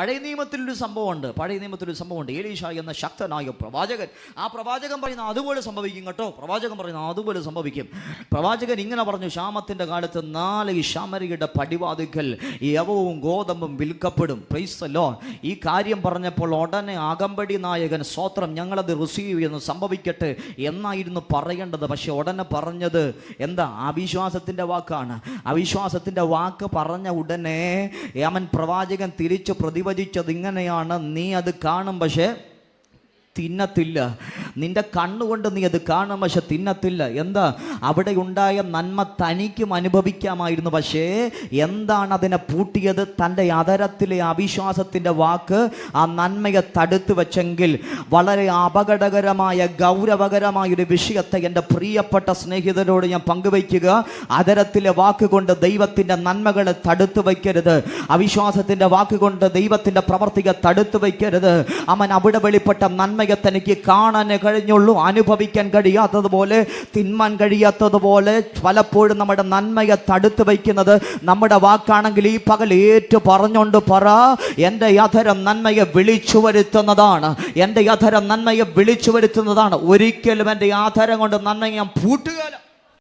പഴയ നിയമത്തിലൊരു സംഭവമുണ്ട്. എലീശ എന്ന ശക്തനായ പ്രവാചകൻ. ആ പ്രവാചകൻ പറയുന്ന അതുപോലെ സംഭവിക്കും കേട്ടോ. അതുപോലെ സംഭവിക്കും. പ്രവാചകൻ ഇങ്ങനെ പറഞ്ഞു, ക്ഷാമത്തിൻ്റെ കാലത്ത് 4 ശമരിയുടെ പടിവാതിക്കൽ യവവും ഗോതമ്പും വിൽക്കപ്പെടും. Praise the Lord. ഈ കാര്യം പറഞ്ഞപ്പോൾ ഉടനെ അകമ്പടി നായകൻ, സ്തോത്രം, ഞങ്ങളത് റിസീവ് ചെയ്യുന്നു, സംഭവിക്കട്ടെ എന്നായിരുന്നു പറയേണ്ടത്. പക്ഷെ ഉടനെ പറഞ്ഞത് എന്താ? അവിശ്വാസത്തിൻ്റെ വാക്കാണ്. അവിശ്വാസത്തിൻ്റെ വാക്ക് പറഞ്ഞ ഉടനെ അവൻ പ്രവാചകൻ തിരിച്ചു പ്രതിവചിച്ചത് ഇങ്ങനെയാണ്: നീ അത് കാണും, പക്ഷേ തിന്നത്തില്ല. നിന്റെ കണ്ണുകൊണ്ട് നീ അത് കാണും, പക്ഷെ തിന്നത്തില്ല. എന്താ? അവിടെ ഉണ്ടായ നന്മ തനിക്കും അനുഭവിക്കാമായിരുന്നു. പക്ഷേ എന്താണ് അതിനെ പൂട്ടിയത്? തൻ്റെ അതരത്തിലെ അവിശ്വാസത്തിൻ്റെ വാക്ക് ആ നന്മയെ തടുത്തു വെച്ചെങ്കിൽ വളരെ അപകടകരമായ ഗൗരവകരമായൊരു വിഷയത്തെ എൻ്റെ പ്രിയപ്പെട്ട സ്നേഹിതരോട് ഞാൻ പങ്കുവയ്ക്കുക. അതരത്തിലെ വാക്കുകൊണ്ട് ദൈവത്തിൻ്റെ നന്മകളെ തടുത്തു വയ്ക്കരുത്. അവിശ്വാസത്തിൻ്റെ വാക്കുകൊണ്ട് ദൈവത്തിൻ്റെ പ്രവർത്തിയെ തടുത്തു വയ്ക്കരുത്. അവൻ അവിടെ വെളിപ്പെട്ട നന്മയെ തനിക്ക് കാണാൻ കഴിഞ്ഞുള്ളൂ. അനുഭവിക്കാൻ കഴിയാത്തതുപോലെ, തിന്മാൻ കഴിയാത്തതുപോലെ പലപ്പോഴും നമ്മുടെ നന്മയെ തടുത്തു വയ്ക്കുന്നത് നമ്മുടെ വാക്കാണെങ്കിൽ ഈ പകൽ ഏറ്റു പറഞ്ഞുകൊണ്ട് പറ: എൻ്റെ അധരം നന്മയെ വിളിച്ചു വരുത്തുന്നതാണ്. ഒരിക്കലും എൻ്റെ ആധാരം കൊണ്ട് നന്മയെ ഞാൻ പൂട്ടുകയില്ല.